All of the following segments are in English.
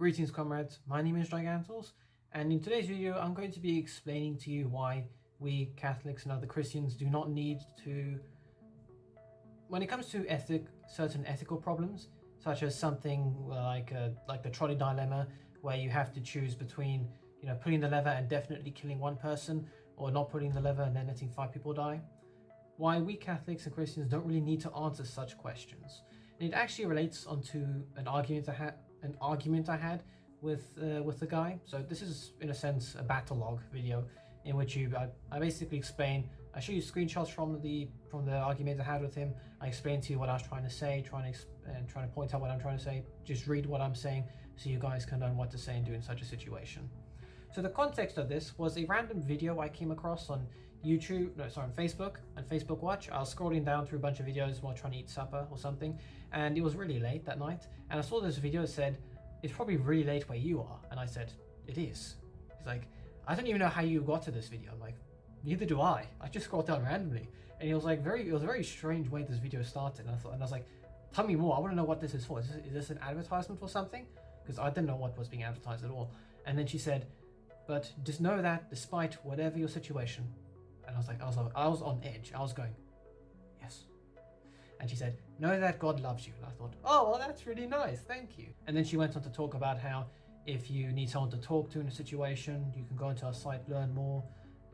Greetings comrades, my name is Gigantos, and in today's video I'm going to be explaining to you why we Catholics and other Christians do not need to, when it comes to certain ethical problems, such as something like the trolley dilemma, where you have to choose between putting the lever and definitely killing one person, or not putting the lever and then letting 5 people die. Why we Catholics and Christians don't really need to answer such questions. And it actually relates onto an argument I had with the guy. So this is in a sense a battle log video in which I basically explain. I show you screenshots from the argument I had with him. I explain to you what I was trying to say, trying to point out what I'm trying to say. Just read what I'm saying so you guys can learn what to say and do in such a situation. So the context of this was a random video I came across on on Facebook and Facebook Watch. I was scrolling down through a bunch of videos while trying to eat supper or something, and it was really late that night. And I saw this video that said, "It's probably really late where you are." And I said, "It is." He's like, "I don't even know how you got to this video." I'm like, "Neither do I. I just scrolled down randomly." And it was a very strange way this video started. And I was like, "Tell me more. I want to know what this is for. Is this an advertisement for something?" Because I didn't know what was being advertised at all. And then she said, "But just know that despite whatever your situation," and I was on edge. I was going, "Yes." And she said, "Know that God loves you." And I thought, "Oh, well, that's really nice. Thank you." And then she went on to talk about how if you need someone to talk to in a situation, you can go into our site, learn more.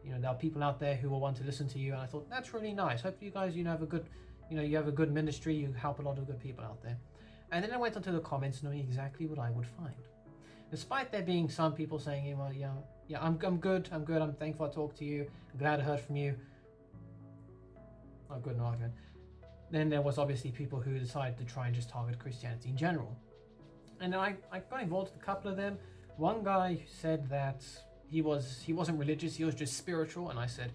There are people out there who will want to listen to you. And I thought, that's really nice. Hope you guys, have a good, you have a good ministry. You help a lot of good people out there. And then I went onto the comments knowing exactly what I would find. Despite there being some people saying, "Well, yeah, I'm good, I'm thankful I talked to you, I'm glad I heard from you." Not good in argument. Then there was obviously people who decided to try and just target Christianity in general. And then I got involved with a couple of them. One guy said that he wasn't religious, he was just spiritual, and I said,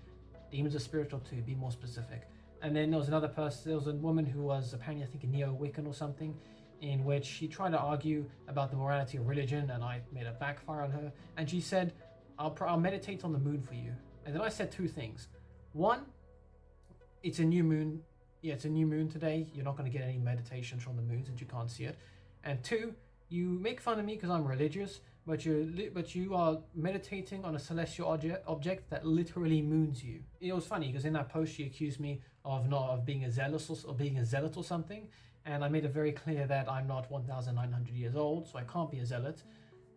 demons are spiritual too, be more specific. And then there was another person, there was a woman who was apparently, I think, a neo-Wiccan or something, in which she tried to argue about the morality of religion, and I made a backfire on her. And she said, I'll meditate on the moon for you. And then I said 2 things. One, it's a new moon. Yeah, it's a new moon today. You're not going to get any meditations from the moon since you can't see it. And 2, you make fun of me because I'm religious, but you are meditating on a celestial object that literally moons you. It was funny because in that post she accused me of being a zealot or something. And I made it very clear that I'm not 1,900 years old, so I can't be a zealot.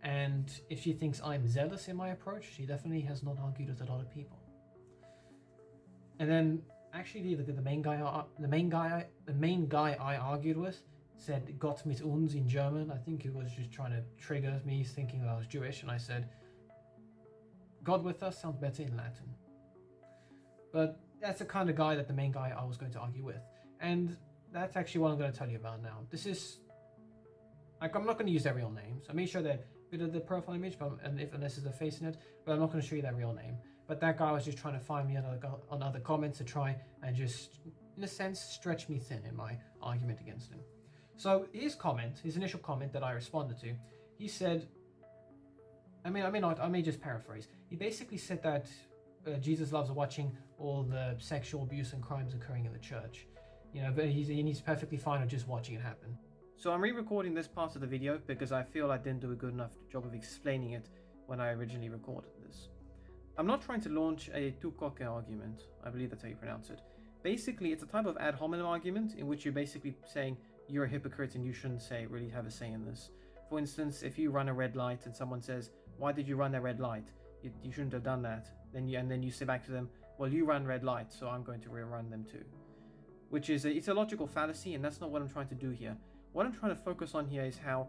And if she thinks I'm zealous in my approach, she definitely has not argued with a lot of people. And then, actually, the main guy I argued with said "Gott mit uns" in German. I think he was just trying to trigger me, thinking that I was Jewish. And I said, "God with us" sounds better in Latin. But that's the kind of guy that the main guy I was going to argue with. And that's actually what I'm going to tell you about now. This is, I'm not going to use their real names. I may show their bit of the profile image, unless there's a face in it, but I'm not going to show you their real name. But that guy was just trying to find me on other comments to try and just, in a sense, stretch me thin in my argument against him. So his initial comment that I responded to, he said, I may just paraphrase. He basically said that Jesus loves watching all the sexual abuse and crimes occurring in the church. But he's perfectly fine with just watching it happen. So I'm re-recording this part of the video because I feel I didn't do a good enough job of explaining it when I originally recorded this. I'm not trying to launch a tukoke argument, I believe that's how you pronounce it. Basically, it's a type of ad hominem argument in which you're basically saying you're a hypocrite and you shouldn't really have a say in this. For instance, if you run a red light and someone says, "Why did you run that red light? You shouldn't have done that." Then you say back to them, "Well, you run red lights, so I'm going to rerun them too." Which is it's a logical fallacy, and that's not what I'm trying to do here. What I'm trying to focus on here is how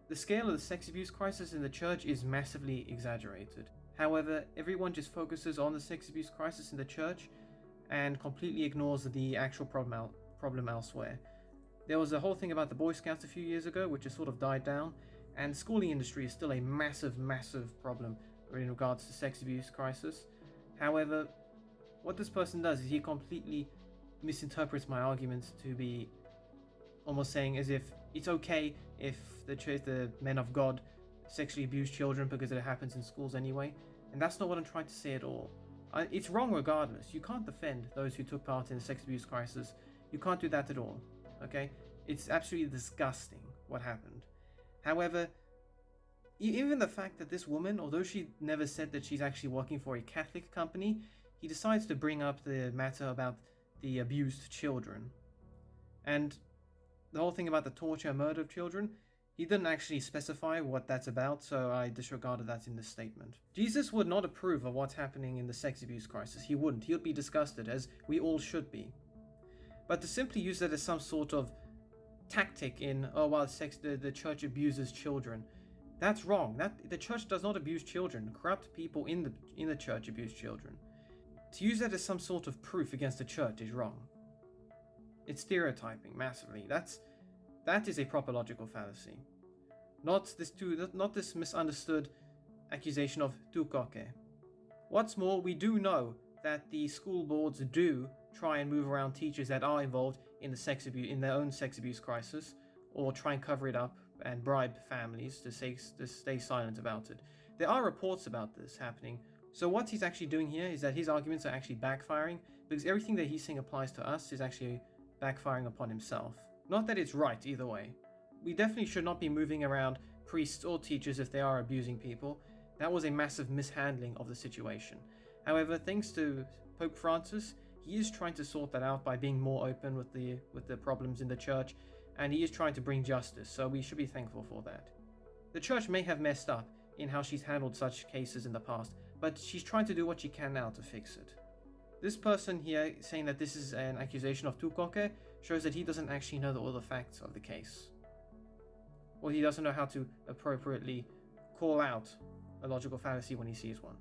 the scale of the sex abuse crisis in the church is massively exaggerated. However, everyone just focuses on the sex abuse crisis in the church and completely ignores the actual problem elsewhere. There was a whole thing about the Boy Scouts a few years ago, which has sort of died down, and the schooling industry is still a massive problem in regards to sex abuse crisis. However, what this person does is he completely misinterprets my argument to be almost saying as if it's okay if the men of God sexually abuse children because it happens in schools anyway. And that's not what I'm trying to say at all. It's wrong regardless. You can't defend those who took part in the sex abuse crisis. You can't do that at all. Okay? It's absolutely disgusting what happened. However, Even the fact that this woman, although she never said that she's actually working for a Catholic company, he decides to bring up the matter about the abused children. And the whole thing about the torture and murder of children, he didn't actually specify what that's about, so I disregarded that in this statement. Jesus would not approve of what's happening in the sex abuse crisis. He wouldn't. He would be disgusted, as we all should be. But to simply use that as some sort of tactic in, oh well, the church abuses children, that's wrong. The church does not abuse children. Corrupt people in the church abuse children. To use that as some sort of proof against the church is wrong. It's stereotyping massively. That is a proper logical fallacy. Not this misunderstood accusation of tukoke. What's more, we do know that the school boards do try and move around teachers that are involved in their own sex abuse crisis, or try and cover it up and bribe families to stay silent about it. There are reports about this happening. So what he's actually doing here is that his arguments are actually backfiring, because everything that he's saying applies to us is actually backfiring upon himself. Not that it's right either way. We definitely should not be moving around priests or teachers if they are abusing people. That was a massive mishandling of the situation. However, thanks to Pope Francis, he is trying to sort that out by being more open with the problems in the church, and he is trying to bring justice, so we should be thankful for that. The church may have messed up in how she's handled such cases in the past, but she's trying to do what she can now to fix it. This person here saying that this is an accusation of tukoke shows that he doesn't actually know all the facts of the case. Or he doesn't know how to appropriately call out a logical fallacy when he sees one.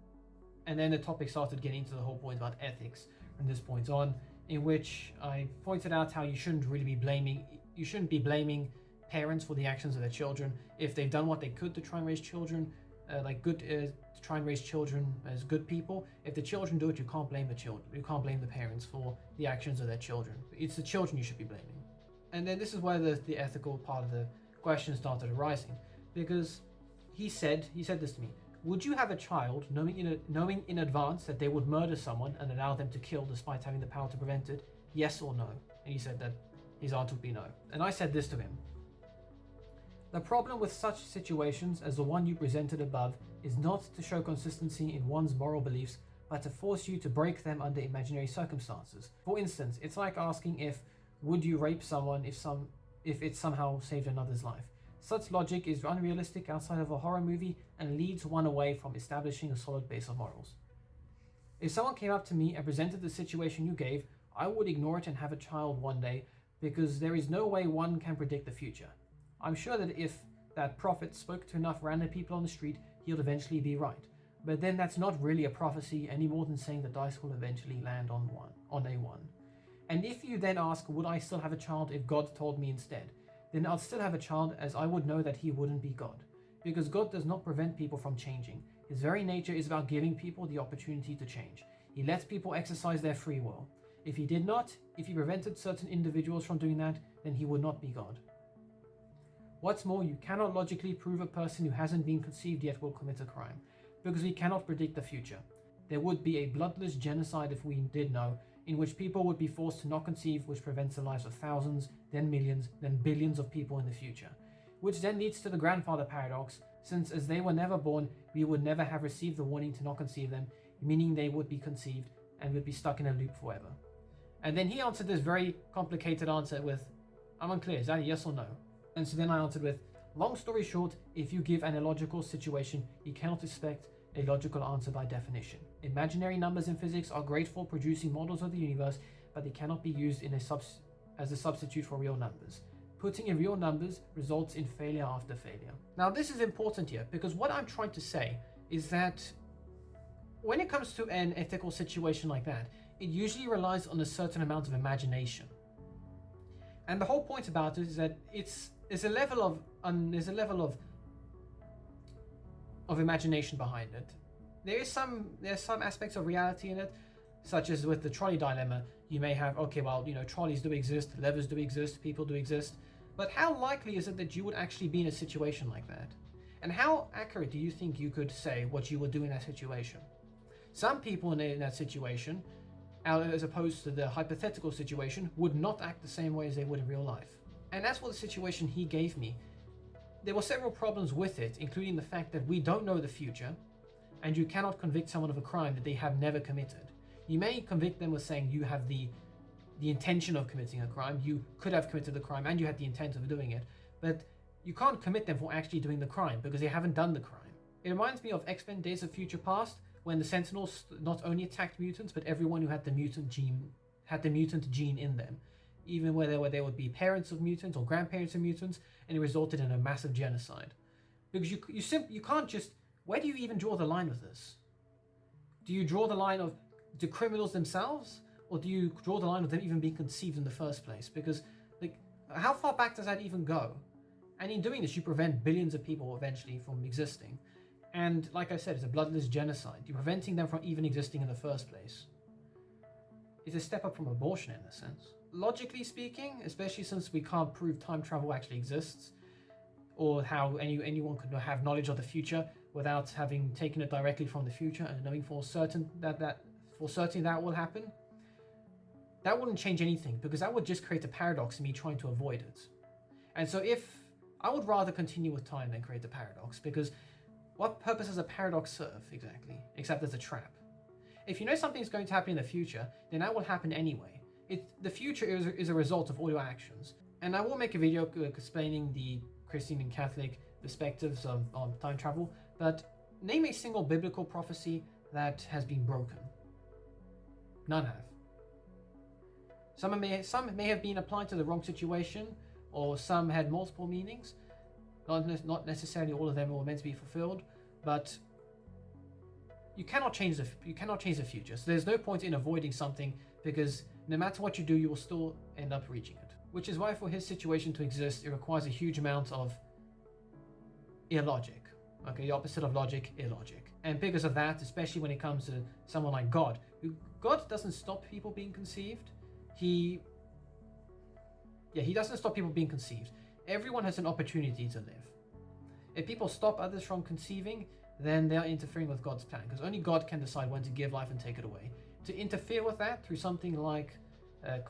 And then the topic started getting into the whole point about ethics from this point on, in which I pointed out how you shouldn't be blaming parents for the actions of their children. If they've done what they could to try and raise children, to try and raise children as good people, if the children do it, you can't blame the children. You can't blame the parents for the actions of their children. It's the children you should be blaming. And then this is where the ethical part of the question started arising, because he said this to me: would you have a child knowing in advance that they would murder someone and allow them to kill despite having the power to prevent it? Yes or no? And he said that his answer would be no. And I said this to him: the problem with such situations as the one you presented above is not to show consistency in one's moral beliefs, but to force you to break them under imaginary circumstances. For instance, it's like asking would you rape someone if it somehow saved another's life. Such logic is unrealistic outside of a horror movie and leads one away from establishing a solid base of morals. If someone came up to me and presented the situation you gave, I would ignore it and have a child one day, because there is no way one can predict the future. I'm sure that if that prophet spoke to enough random people on the street, he'll eventually be right. But then that's not really a prophecy any more than saying the dice will eventually land on a one. And if you then ask, would I still have a child if God told me instead? Then I'll still have a child, as I would know that he wouldn't be God. Because God does not prevent people from changing. His very nature is about giving people the opportunity to change. He lets people exercise their free will. If he prevented certain individuals from doing that, then he would not be God. What's more, you cannot logically prove a person who hasn't been conceived yet will commit a crime, because we cannot predict the future. There would be a bloodless genocide if we did know, in which people would be forced to not conceive, which prevents the lives of thousands, then millions, then billions of people in the future. Which then leads to the grandfather paradox, since as they were never born, we would never have received the warning to not conceive them, meaning they would be conceived and would be stuck in a loop forever. And then he answered this very complicated answer with, I'm unclear, is that a yes or no? And so then I answered with, long story short, if you give an illogical situation, you cannot expect a logical answer by definition. Imaginary numbers in physics are great for producing models of the universe, but they cannot be used as a substitute for real numbers. Putting in real numbers results in failure after failure. Now this is important here, because what I'm trying to say is that when it comes to an ethical situation like that, it usually relies on a certain amount of imagination. And the whole point about it is that there's a level of imagination behind it. There's some aspects of reality in it, such as with the trolley dilemma. You may have, trolleys do exist, levers do exist, people do exist, but how likely is it that you would actually be in a situation like that? And how accurate do you think you could say what you would do in that situation? Some people in that situation, as opposed to the hypothetical situation, would not act the same way as they would in real life. And that's what the situation he gave me There were several problems with it, including the fact that we don't know the future, and you cannot convict someone of a crime that they have never committed. You may convict them with saying you have the intention of committing a crime, you could have committed the crime and you had the intent of doing it, but you can't commit them for actually doing the crime because they haven't done the crime. It reminds me of X-Men Days of Future Past, when the Sentinels not only attacked mutants, but everyone who had the mutant gene in them, even where they would be parents of mutants or grandparents of mutants, and it resulted in a massive genocide. Because you can't just, where do you even draw the line with this? Do you draw the line of the criminals themselves, or do you draw the line of them even being conceived in the first place? Because, like, how far back does that even go? And in doing this, you prevent billions of people eventually from existing. And like I said, it's a bloodless genocide. You're preventing them from even existing in the first place. It's a step up from abortion in a sense. Logically speaking, especially since we can't prove time travel actually exists, or how anyone could have knowledge of the future without having taken it directly from the future and knowing for certain that will happen, that wouldn't change anything, because that would just create a paradox in me trying to avoid it. And so if I would rather continue with time than create a paradox, because what purpose does a paradox serve exactly, except as a trap? If you know something's going to happen in the future, then that will happen anyway. The future is a result of all your actions. And I will make a video explaining the Christian and Catholic perspectives on time travel, but name a single biblical prophecy that has been broken. None have. Some may have been applied to the wrong situation, or some had multiple meanings. Not necessarily all of them were meant to be fulfilled, but you cannot change the future. So there's no point in avoiding something, because no matter what you do, you will still end up reaching it. Which is why for his situation to exist, it requires a huge amount of illogic. Okay, the opposite of logic, illogic. And because of that, especially when it comes to someone like God, God doesn't stop people being conceived. He doesn't stop people being conceived. Everyone has an opportunity to live. If people stop others from conceiving, then they are interfering with God's plan, because only God can decide when to give life and take it away. To interfere with that through something like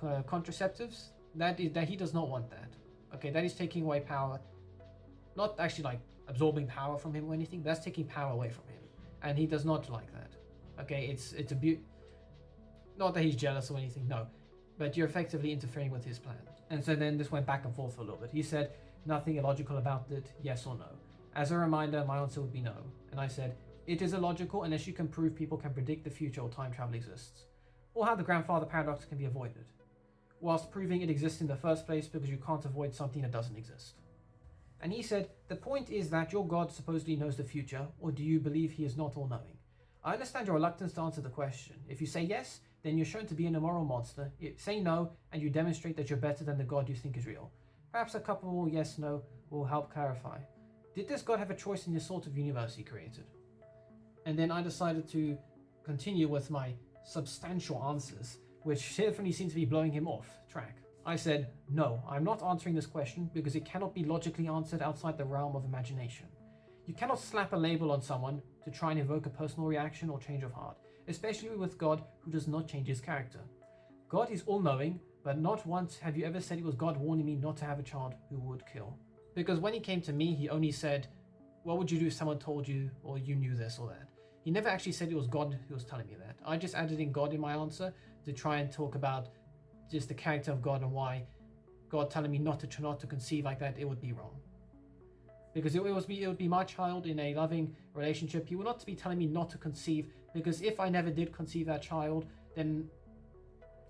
contraceptives, that he does not want that. Okay, that is taking away power, not actually like absorbing power from him or anything. That's taking power away from him, and he does not like that. Okay, it's not that he's jealous or anything, no, but you're effectively interfering with his plan. And so then this went back and forth for a little bit. He said nothing illogical about it, yes or no. As a reminder, my answer would be no. And I said, it is illogical unless you can prove people can predict the future or time travel exists, or how the grandfather paradox can be avoided, whilst proving it exists in the first place, because you can't avoid something that doesn't exist. And he said, the point is that your God supposedly knows the future, or do you believe he is not all-knowing? I understand your reluctance to answer the question. If you say yes, then you're shown to be an immoral monster. Say no, and you demonstrate that you're better than the God you think is real. Perhaps a couple more yes-no will help clarify. Did this God have a choice in the sort of universe he created? And then I decided to continue with my substantial answers, which definitely seemed to be blowing him off track. I said, no, I'm not answering this question because it cannot be logically answered outside the realm of imagination. You cannot slap a label on someone to try and evoke a personal reaction or change of heart, especially with God who does not change his character. God is all-knowing, but not once have you ever said it was God warning me not to have a child who would kill. Because when he came to me, he only said, what would you do if someone told you, or you knew this or that? He never actually said it was God who was telling me that. I just added in God in my answer to try and talk about just the character of God and why God telling me not to conceive like that, it would be wrong. Because it would be my child in a loving relationship. He would not be telling me not to conceive, because if I never did conceive that child, then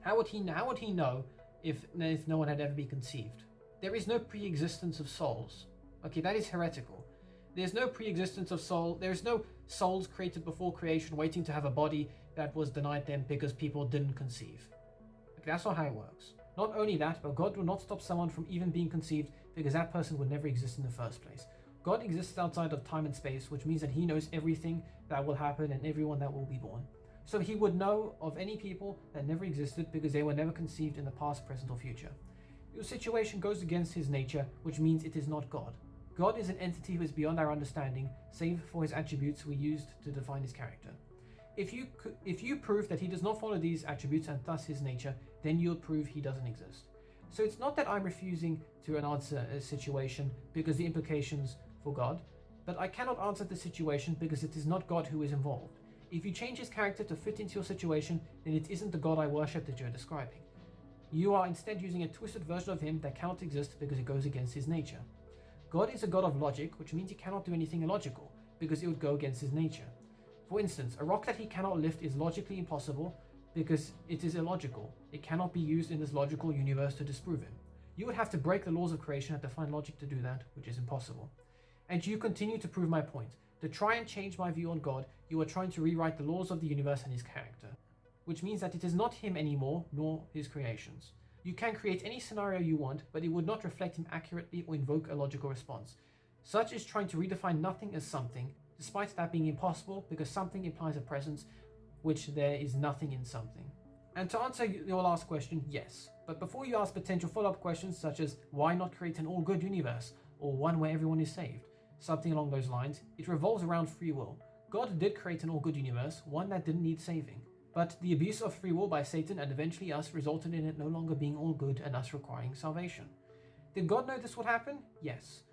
how would he know if no one had ever been conceived? There is no pre-existence of souls. Okay, that is heretical. There's no pre-existence of soul. There's no souls created before creation waiting to have a body that was denied them because people didn't conceive. Okay, that's not how it works. Not only that, but God will not stop someone from even being conceived because that person would never exist in the first place. God exists outside of time and space, which means that he knows everything that will happen and everyone that will be born. So he would know of any people that never existed because they were never conceived in the past, present, or future. Your situation goes against his nature, which means it is not God. God is an entity who is beyond our understanding, save for his attributes we used to define his character. If you prove that he does not follow these attributes and thus his nature, then you'll prove he doesn't exist. So it's not that I'm refusing to answer a situation because the implications for God, but I cannot answer the situation because it is not God who is involved. If you change his character to fit into your situation, then it isn't the God I worship that you're describing. You are instead using a twisted version of him that cannot exist because it goes against his nature. God is a God of logic, which means he cannot do anything illogical, because it would go against his nature. For instance, a rock that he cannot lift is logically impossible because it is illogical. It cannot be used in this logical universe to disprove him. You would have to break the laws of creation and define logic to do that, which is impossible. And you continue to prove my point. To try and change my view on God, you are trying to rewrite the laws of the universe and his character, which means that it is not him anymore, nor his creations. You can create any scenario you want, but it would not reflect him accurately or invoke a logical response. Such is trying to redefine nothing as something, despite that being impossible because something implies a presence, which there is nothing in something. And to answer your last question, yes. But before you ask potential follow-up questions such as why not create an all-good universe, or one where everyone is saved, something along those lines, it revolves around free will. God did create an all-good universe, one that didn't need saving. But the abuse of free will by Satan and eventually us resulted in it no longer being all good and us requiring salvation. Did God know this would happen? Yes.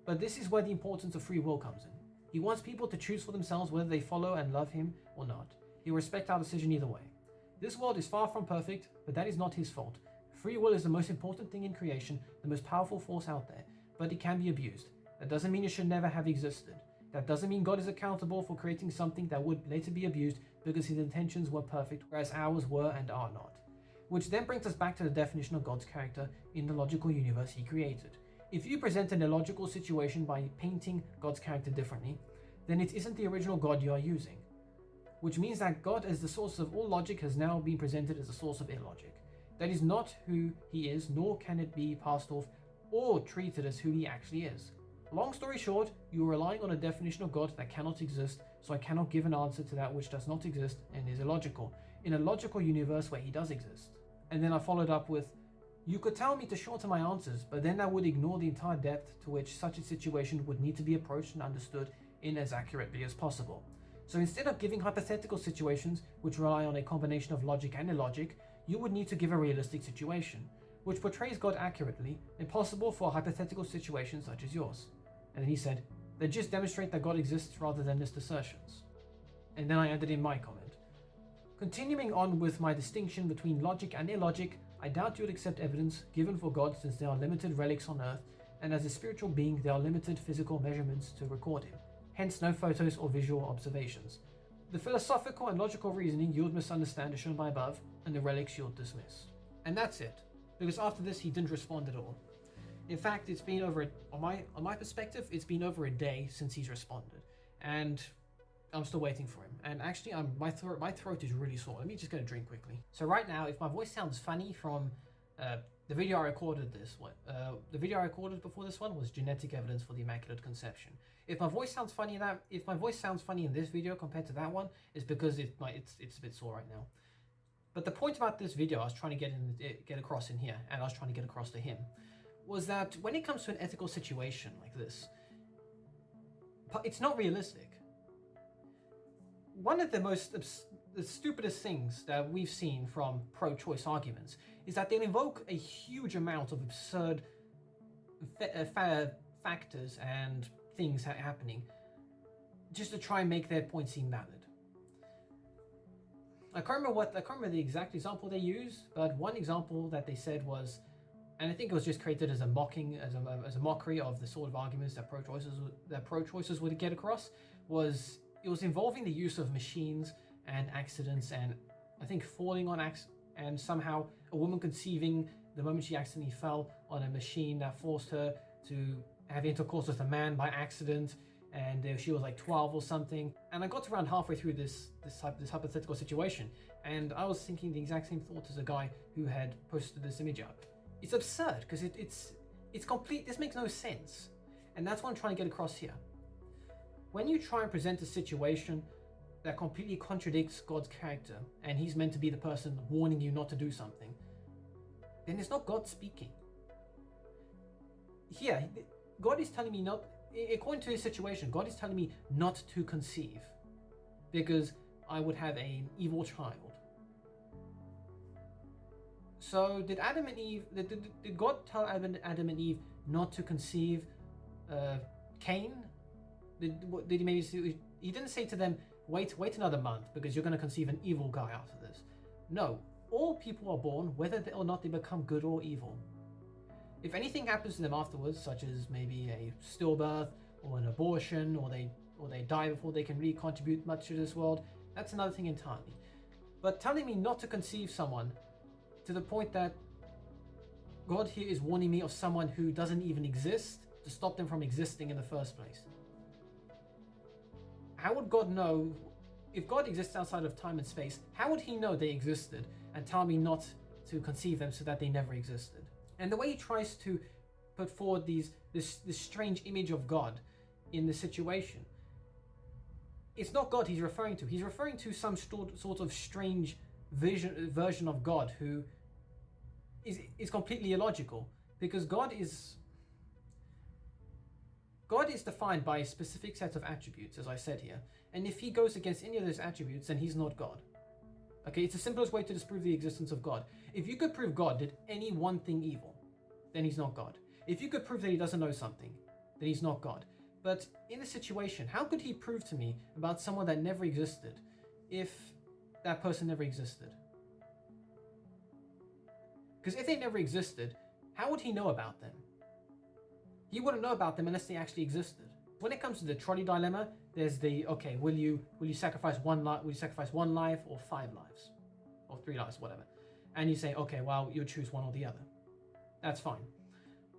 But this is where the importance of free will comes in. He wants people to choose for themselves whether they follow and love him or not. He'll respect our decision either way. This world is far from perfect, but that is not his fault. Free will is the most important thing in creation, the most powerful force out there, but it can be abused. That doesn't mean it should never have existed. That doesn't mean God is accountable for creating something that would later be abused because his intentions were perfect, whereas ours were and are not. Which then brings us back to the definition of God's character in the logical universe he created. If you present an illogical situation by painting God's character differently, then it isn't the original God you are using. Which means that God as the source of all logic has now been presented as a source of illogic. That is not who he is, nor can it be passed off or treated as who he actually is. Long story short, you are relying on a definition of God that cannot exist, so I cannot give an answer to that which does not exist and is illogical, in a logical universe where he does exist. And then I followed up with, you could tell me to shorten my answers, but then that would ignore the entire depth to which such a situation would need to be approached and understood in as accurately as possible. So instead of giving hypothetical situations which rely on a combination of logic and illogic, you would need to give a realistic situation, which portrays God accurately, impossible for a hypothetical situation such as yours. And then he said, they just demonstrate that God exists rather than just assertions. And then I added in my comment. Continuing on with my distinction between logic and illogic, I doubt you would accept evidence given for God since there are limited relics on earth, and as a spiritual being there are limited physical measurements to record him, hence no photos or visual observations. The philosophical and logical reasoning you would misunderstand is shown by above, and the relics you would dismiss. And that's it, because after this he didn't respond at all. In fact, it's been over, on my perspective, it's been over a day since he's responded, and I'm still waiting for him. And actually, my throat is really sore. Let me just get a drink quickly. So right now, if my voice sounds funny from the video I recorded the video I recorded before this one was genetic evidence for the Immaculate Conception. If my voice sounds funny in this video compared to that one, it's because it's a bit sore right now. But the point about this video I was trying to get across in here, and I was trying to get across to him, was that when it comes to an ethical situation like this, it's not realistic. One of the stupidest things that we've seen from pro-choice arguments is that they'll invoke a huge amount of absurd factors and things happening just to try and make their point seem valid. I can't remember the exact example they used, but one example that they said was, and I think it was just created as a mockery of the sort of arguments that pro-choicers would get across, was it was involving the use of machines and accidents, and I think falling on and somehow a woman conceiving the moment she accidentally fell on a machine that forced her to have intercourse with a man by accident, and she was like 12 or something. And I got around halfway through this hypothetical situation, and I was thinking the exact same thought as a guy who had posted this image up. It's absurd because it's complete. This makes no sense, and that's what I'm trying to get across here. When you try and present a situation that completely contradicts God's character, and he's meant to be the person warning you not to do something, then it's not God speaking. Here, God is telling me not, according to his situation, God is telling me not to conceive because I would have an evil child. So did Adam and Eve? Did God tell Adam and Eve not to conceive Cain? Did he maybe say, he didn't say to them, wait another month because you're going to conceive an evil guy out of this. No, all people are born whether or not they become good or evil. If anything happens to them afterwards, such as maybe a stillbirth or an abortion, or they die before they can really contribute much to this world, that's another thing entirely. But telling me not to conceive someone to the point that God here is warning me of someone who doesn't even exist to stop them from existing in the first place. How would God know? If God exists outside of time and space, how would he know they existed and tell me not to conceive them so that they never existed? And the way he tries to put forward this strange image of God in the situation, it's not God he's referring to. He's referring to some sort of strange version of God who is completely illogical, because God is defined by a specific set of attributes, as I said here. And if he goes against any of those attributes, then he's not God. Okay, it's the simplest way to disprove the existence of God. If you could prove God did any one thing evil, then he's not God. If you could prove that he doesn't know something, then he's not God. But in this situation, how could he prove to me about someone that never existed if that person never existed? Because if they never existed, how would he know about them? He wouldn't know about them unless they actually existed. When it comes to the trolley dilemma, there's the, okay, will you sacrifice one life? Will you sacrifice one life or 5 lives, or 3 lives, whatever? And you say, okay, well, you'll choose one or the other. That's fine.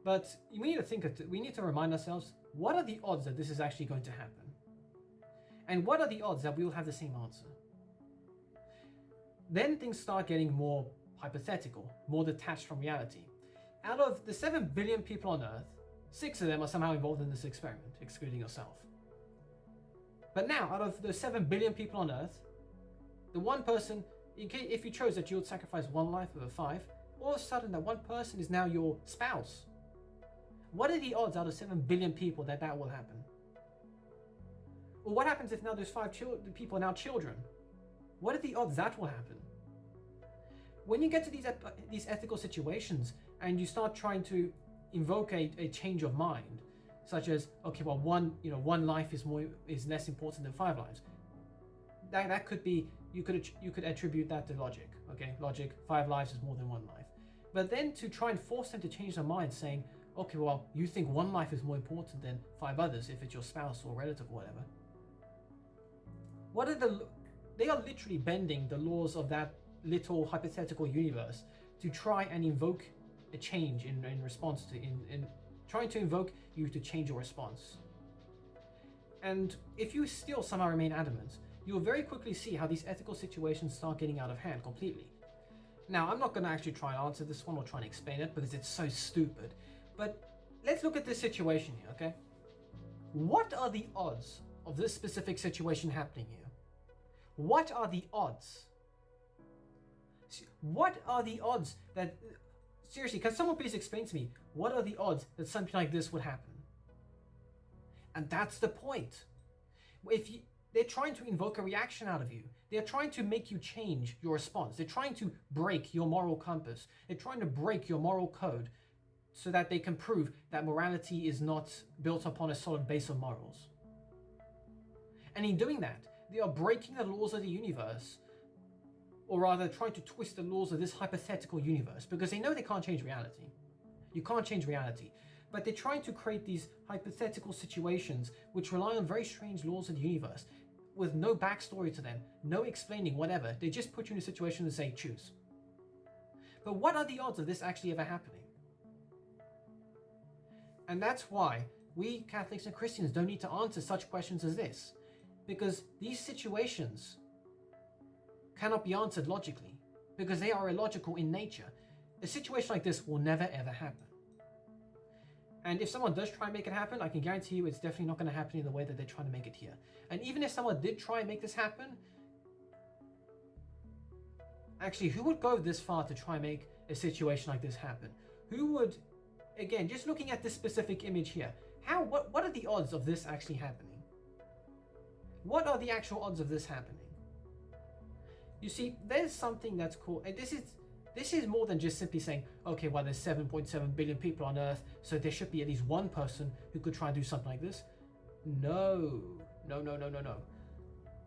But we need to remind ourselves, what are the odds that this is actually going to happen? And what are the odds that we will have the same answer? Then things start getting more hypothetical, more detached from reality. Out of the 7 billion people on Earth, 6 of them are somehow involved in this experiment, excluding yourself. But now, out of the 7 billion people on Earth, the one person, if you chose that you would sacrifice 1 life over 5, all of a sudden that one person is now your spouse. What are the odds out of 7 billion people that will happen? Or what happens if now those 5 people are now children? What are the odds that will happen? When you get to these ethical situations and you start trying to invoke a change of mind, such as, okay, well, one life is less important than 5 lives. That could be, you could attribute that to logic. Okay, logic, 5 lives is more than 1 life. But then to try and force them to change their mind, saying, okay, well, you think 1 life is more important than 5 others if it's your spouse or relative or whatever. They are literally bending the laws of that little hypothetical universe to try and invoke a change in response to, in trying to invoke you to change your response. And if you still somehow remain adamant, you will very quickly see how these ethical situations start getting out of hand completely. Now, I'm not going to actually try and answer this one or try and explain it because it's so stupid, but let's look at this situation here, okay? What are the odds of this specific situation happening here? What are the odds? What are the odds that... Seriously, can someone please explain to me, what are the odds that something like this would happen? And that's the point. They're trying to invoke a reaction out of you. They're trying to make you change your response. They're trying to break your moral compass. They're trying to break your moral code so that they can prove that morality is not built upon a solid base of morals. And in doing that, they are breaking the laws of the universe, or rather trying to twist the laws of this hypothetical universe, because they know they can't change reality. You can't change reality. But they're trying to create these hypothetical situations which rely on very strange laws of the universe, with no backstory to them, no explaining, whatever. They just put you in a situation and say, choose. But what are the odds of this actually ever happening? And that's why we Catholics and Christians don't need to answer such questions as this, because these situations cannot be answered logically, because they are illogical in nature. A situation like this will never ever happen. And if someone does try and make it happen, I can guarantee you it's definitely not going to happen in the way that they're trying to make it here. And even if someone did try and make this happen, actually, who would go this far to try and make a situation like this happen? Who would, again, just looking at this specific image here, what are the odds of this actually happening? What are the actual odds of this happening? You see, there's something that's called, and this This is more than just simply saying, okay, well, there's 7.7 billion people on Earth, so there should be at least one person who could try and do something like this. No.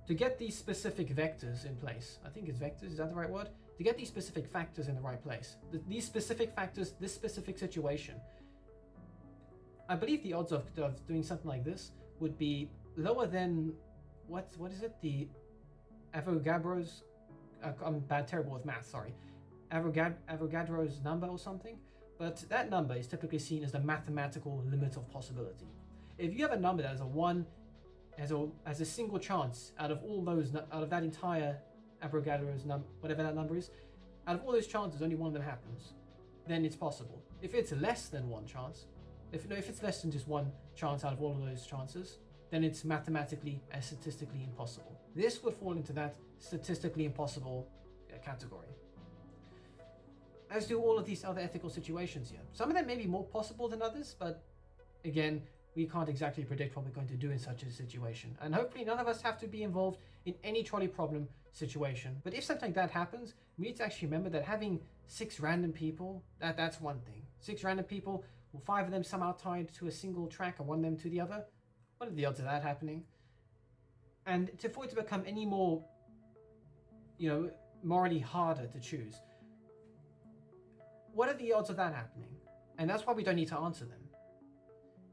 To get these specific vectors in place, I think it's vectors, is that the right word? To get these specific factors in the right place, these specific factors, this specific situation, I believe the odds of doing something like this would be lower than, what is it? The Avogadro's, I'm terrible with math, sorry. Avogadro's number or something, but that number is typically seen as the mathematical limit of possibility. If you have a number that has a 1, has a single chance out of all those, out of that entire Avogadro's number, whatever that number is, out of all those chances, only one of them happens, then it's possible. If it's less than one chance, if it's less than just one chance out of all of those chances, then it's mathematically and statistically impossible. This would fall into that statistically impossible category. As do all of these other ethical situations here. Some of them may be more possible than others, but again, we can't exactly predict what we're going to do in such a situation. And hopefully none of us have to be involved in any trolley problem situation. But if something like that happens, we need to actually remember that having 6 random people, that's one thing. 6 random people, 5 of them somehow tied to a single track and 1 of them to the other. What are the odds of that happening? And for it to become any more, morally harder to choose, what are the odds of that happening? And that's why we don't need to answer them.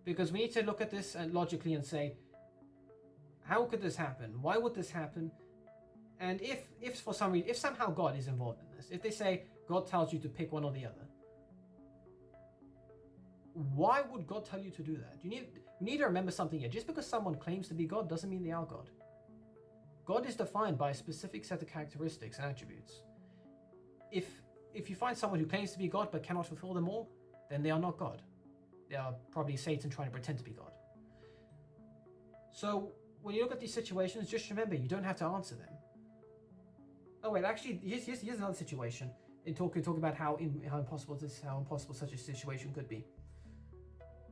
Because we need to look at this logically and say, how could this happen? Why would this happen? And if for some reason, if somehow God is involved in this, if they say God tells you to pick one or the other, why would God tell you to do that? You need to remember something here. Just because someone claims to be God doesn't mean they are God. God is defined by a specific set of characteristics and attributes. If you find someone who claims to be God but cannot fulfill them all, then they are not God. They are probably Satan trying to pretend to be God. So when you look at these situations, just remember you don't have to answer them. Oh wait, actually, here's another situation. In talking about how impossible such a situation could be.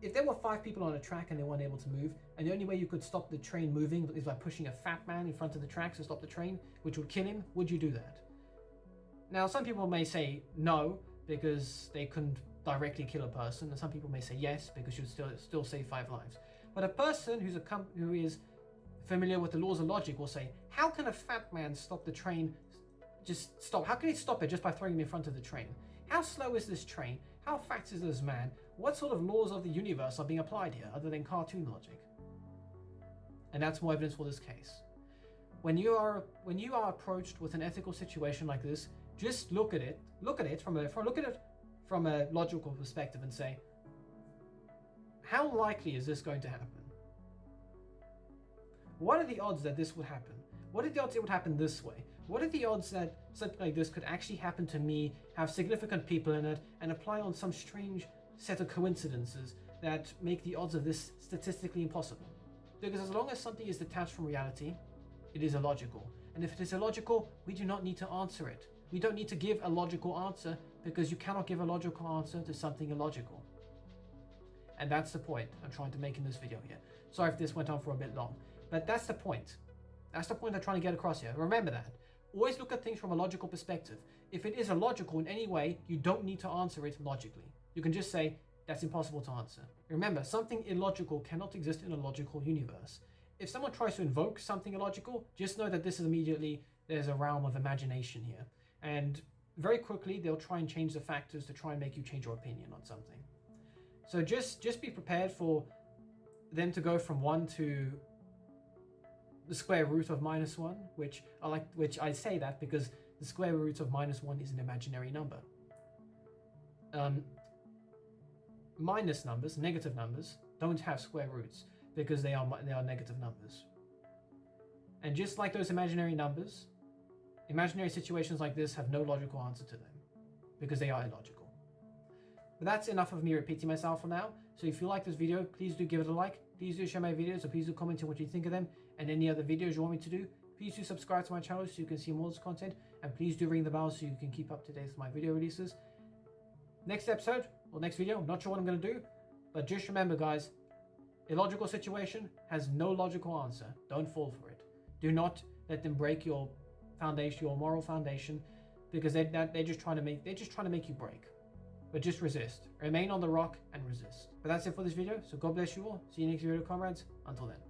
If there were 5 people on a track and they weren't able to move, and the only way you could stop the train moving is by pushing a fat man in front of the tracks to stop the train, which would kill him, would you do that? Now, some people may say no, because they couldn't directly kill a person, and some people may say yes, because you'd still save 5 lives. But a person who is familiar with the laws of logic will say, how can a fat man stop the train? Just stop. How can he stop it just by throwing him in front of the train? How slow is this train? How fast is this man? What sort of laws of the universe are being applied here, other than cartoon logic? And that's more evidence for this case. When you are approached with an ethical situation like this, just look at it from a logical perspective and say, how likely is this going to happen? What are the odds that this would happen? What are the odds it would happen this way? What are the odds that something like this could actually happen to me, have significant people in it, and apply on some strange set of coincidences that make the odds of this statistically impossible? Because as long as something is detached from reality, it is illogical. And if it is illogical, we do not need to answer it. We don't need to give a logical answer, because you cannot give a logical answer to something illogical. And that's the point I'm trying to make in this video here. Sorry if this went on for a bit long, but that's the point. That's the point I'm trying to get across here. Remember that. Always look at things from a logical perspective. If it is illogical in any way, you don't need to answer it logically. You can just say, that's impossible to answer. Remember, something illogical cannot exist in a logical universe. If someone tries to invoke something illogical, just know that this is immediately, there's a realm of imagination here. And very quickly, they'll try and change the factors to try and make you change your opinion on something. So just be prepared for them to go from 1 to the square root of -1, which I say that because the square root of -1 is an imaginary number. Minus numbers, negative numbers, don't have square roots because they are negative numbers. And just like those imaginary numbers, imaginary situations like this have no logical answer to them because they are illogical. But that's enough of me repeating myself for now. So if you like this video, please do give it a like. Please do share my videos, or please do comment on what you think of them and any other videos you want me to do. Please do subscribe to my channel so you can see more of this content, and please do ring the bell so you can keep up to date with my video releases. Next episode or next video, I'm not sure what I'm going to do, but just remember, guys, illogical situation has no logical answer. Don't fall for it. Do not let them break your foundation, your moral foundation, because they're just trying to make you break. But just resist. Remain on the rock and resist. But that's it for this video. So God bless you all. See you next video, comrades. Until then.